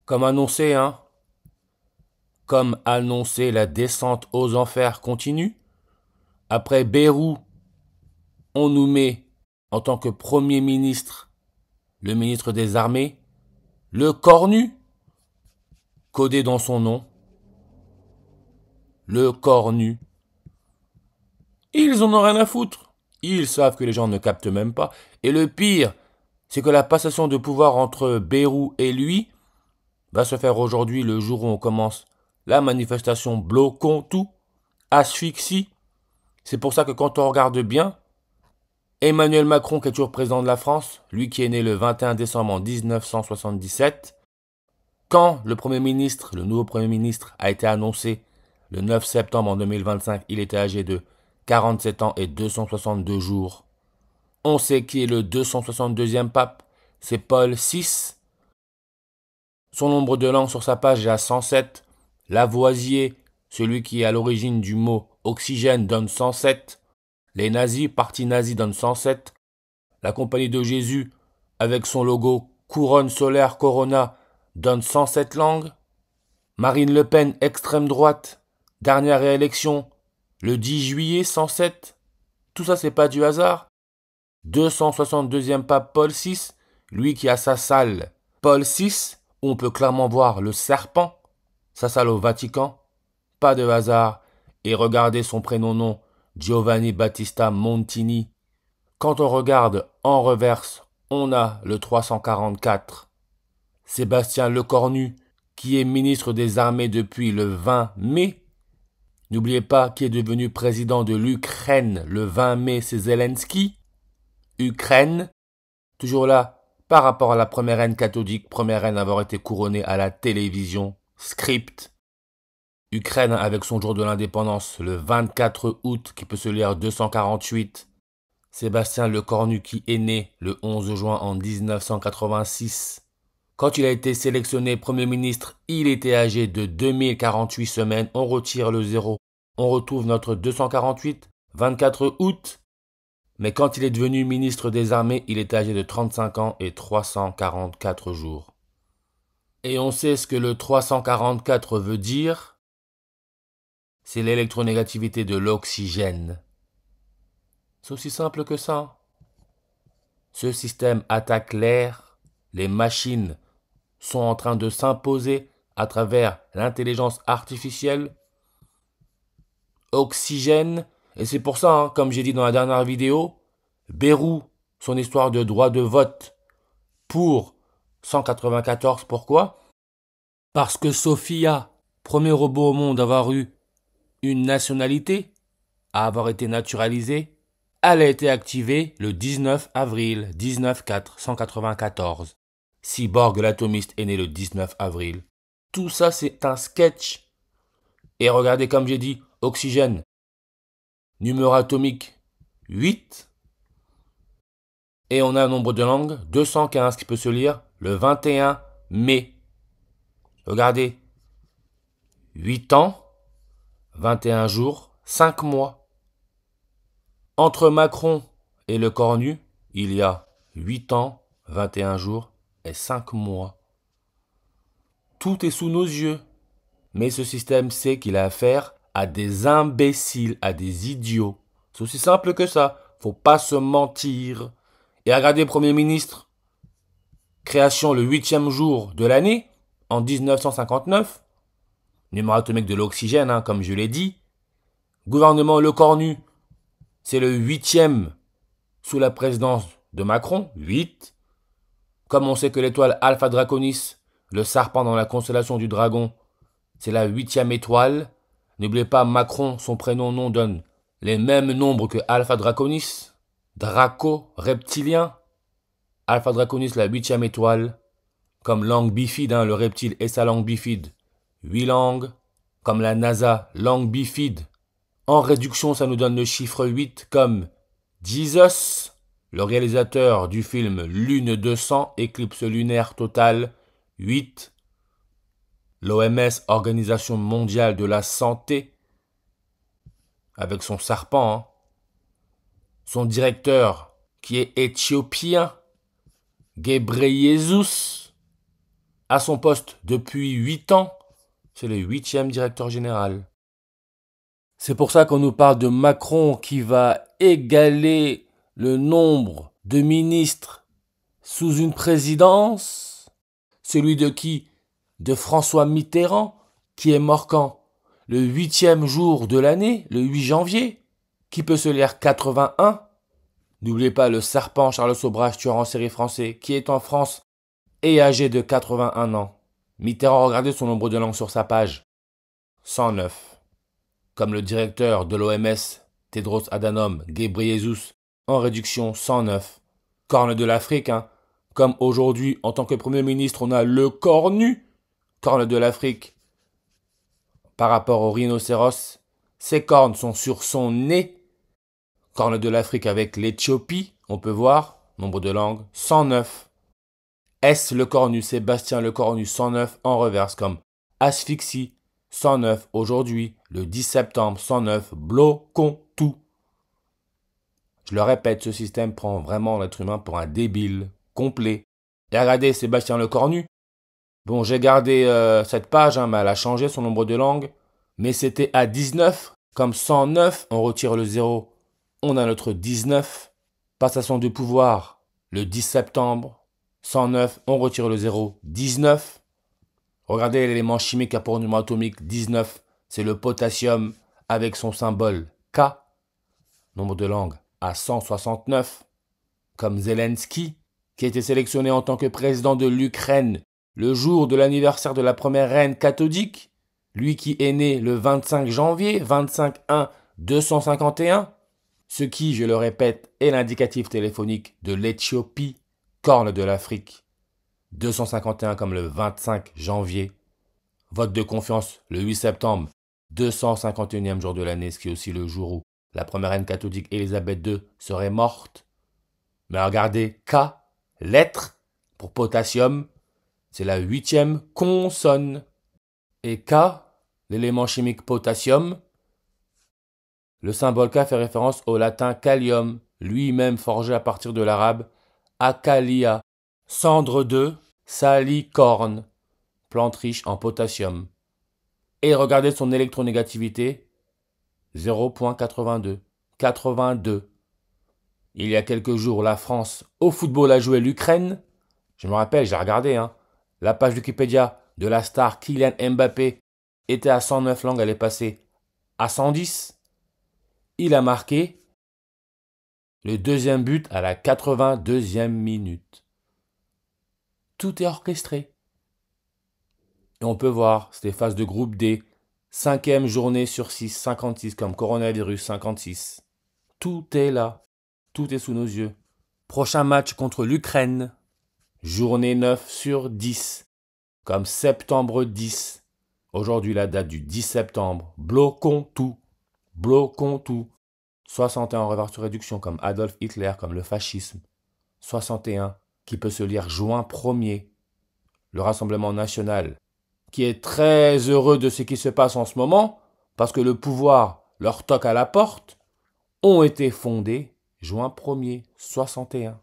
Comme annoncé, hein, comme annoncé, la descente aux enfers continue. Après Bayrou, on nous met en tant que Premier ministre le ministre des Armées, le Cornu, codé dans son nom, le Cornu. Ils en ont rien à foutre. Ils savent que les gens ne captent même pas. Et le pire, c'est que la passation de pouvoir entre Bayrou et lui va se faire aujourd'hui, le jour où on commence la manifestation bloquons tout, asphyxie. C'est pour ça que quand on regarde bien, Emmanuel Macron, qui est toujours président de la France, lui qui est né le 21 décembre en 1977, quand le Premier ministre, le nouveau Premier ministre, a été annoncé le 9 septembre en 2025, il était âgé de 47 ans et 262 jours. On sait qui est le 262e pape, c'est Paul VI. Son nombre de langues sur sa page est à 107. Lavoisier, celui qui est à l'origine du mot oxygène, donne 107. Les nazis, parti nazi, donne 107. La Compagnie de Jésus, avec son logo couronne solaire Corona, donne 107 langues. Marine Le Pen, extrême droite, dernière réélection, le 10 juillet, 107. Tout ça, c'est pas du hasard. 262e pape Paul VI, lui qui a sa salle Paul VI, où on peut clairement voir le serpent, sa salle au Vatican. Pas de hasard. Et regardez son prénom Giovanni Battista Montini. Quand on regarde en reverse, on a le 344. Sébastien Lecornu, qui est ministre des Armées depuis le 20 mai. N'oubliez pas qui est devenu président de l'Ukraine le 20 mai, c'est Zelensky. Ukraine, toujours là, par rapport à la première reine catholique, première reine à avoir été couronnée à la télévision, script. Ukraine avec son jour de l'indépendance, le 24 août, qui peut se lire 248. Sébastien Lecornu qui est né le 11 juin en 1986. Quand il a été sélectionné Premier ministre, il était âgé de 2048 semaines. On retire le 0. On retrouve notre 248, 24 août. Mais quand il est devenu ministre des Armées, il était âgé de 35 ans et 344 jours. Et on sait ce que le 344 veut dire. C'est l'électronégativité de l'oxygène. C'est aussi simple que ça. Ce système attaque l'air, les machines sont en train de s'imposer à travers l'intelligence artificielle, oxygène, et c'est pour ça, hein, comme j'ai dit dans la dernière vidéo, Bayrou, son histoire de droit de vote pour 194, pourquoi? Parce que Sophia, premier robot au monde à avoir eu une nationalité, à avoir été naturalisée, elle a été activée le 19 avril 1994. Cyborg l'atomiste est né le 19 avril. Tout ça, c'est un sketch. Et regardez, comme j'ai dit, oxygène, numéro atomique 8. Et on a un nombre de langues, 215 qui peut se lire le 21 mai. Regardez, 8 ans, 21 jours, 5 mois. Entre Macron et le Cornu, il y a 8 ans, 21 jours et 5 mois. Tout est sous nos yeux. Mais ce système sait qu'il a affaire à des imbéciles, à des idiots. C'est aussi simple que ça. Faut pas se mentir. Et regardez, Premier ministre, création le 8e jour de l'année, en 1959. Numéro atomique de l'oxygène, hein, comme je l'ai dit. Gouvernement Le Cornu, c'est le 8e sous la présidence de Macron, 8. Comme on sait que l'étoile Alpha Draconis, le serpent dans la constellation du dragon, c'est la 8e étoile. N'oubliez pas, Macron, son prénom nom donne les mêmes nombres que Alpha Draconis. Draco, reptilien. Alpha Draconis, la 8e étoile. Comme langue bifide, hein, le reptile et sa langue bifide. 8 langues. Comme la NASA, langue bifide. En réduction, ça nous donne le chiffre 8 comme Jesus, le réalisateur du film Lune 200, éclipse lunaire totale, 8. L'OMS, Organisation mondiale de la santé, avec son serpent, hein. Son directeur, qui est éthiopien, Ghebreyesus, à son poste depuis 8 ans. C'est le 8e directeur général. C'est pour ça qu'on nous parle de Macron qui va égaler le nombre de ministres sous une présidence. Celui de qui? De François Mitterrand, qui est mort quand? Le 8e jour de l'année, le 8 janvier, qui peut se lire 81. N'oubliez pas le serpent Charles Sobrage, tueur en série français, qui est en France et âgé de 81 ans. Mitterrand, regardez son nombre de langues sur sa page. 109. Comme le directeur de l'OMS, Tedros Adhanom Ghebreyesus, en réduction 109. Corne de l'Afrique, hein. Comme aujourd'hui, en tant que Premier ministre, on a le cornu. Corne de l'Afrique. Par rapport au rhinocéros, ses cornes sont sur son nez. Corne de l'Afrique avec l'Éthiopie, on peut voir, nombre de langues, 109. S le cornu, Sébastien le cornu, 109 en reverse comme asphyxie, 109 aujourd'hui, le 10 septembre, 109, bloquons tout. Je le répète, ce système prend vraiment l'être humain pour un débile complet. Et regardez Sébastien le cornu. Bon, j'ai gardé cette page, hein, mais elle a changé son nombre de langues. Mais c'était à 19, comme 109, on retire le 0. On a notre 19. Passation de pouvoir, le 10 septembre. 109, on retire le 0. 19. Regardez l'élément chimique à pour numéro atomique, 19. C'est le potassium avec son symbole K. Nombre de langues à 169. Comme Zelensky, qui a été sélectionné en tant que président de l'Ukraine le jour de l'anniversaire de la première reine catholique. Lui qui est né le 25 janvier, 25-1-251. Ce qui, je le répète, est l'indicatif téléphonique de l'Éthiopie, corne de l'Afrique. 251 comme le 25 janvier. Vote de confiance le 8 septembre, 251e jour de l'année, ce qui est aussi le jour où la première reine catholique Élisabeth II serait morte. Mais regardez, K, lettre, pour potassium, c'est la 8e consonne. Et K, l'élément chimique potassium, le symbole K fait référence au latin kalium, lui-même forgé à partir de l'arabe akalia, cendre de salicorne, plante riche en potassium. Et regardez son électronégativité, 0,82. 82. Il y a quelques jours, la France, au football, a joué l'Ukraine. Je me rappelle, j'ai regardé, hein. La page Wikipédia de la star Kylian Mbappé était à 109 langues, elle est passée à 110. Il a marqué le deuxième but à la 82e minute. Tout est orchestré. Et on peut voir, c'était phase de groupe D, 5e journée sur 6, 56 comme coronavirus 56. Tout est là, tout est sous nos yeux. Prochain match contre l'Ukraine, journée 9 sur 10, comme septembre 10. Aujourd'hui la date du 10 septembre, bloquons tout, bloquons tout. 61 en reverse sur réduction comme Adolf Hitler, comme le fascisme. 61 qui peut se lire juin 1er, le Rassemblement national, qui est très heureux de ce qui se passe en ce moment, parce que le pouvoir leur toque à la porte, ont été fondés juin 1er, 61.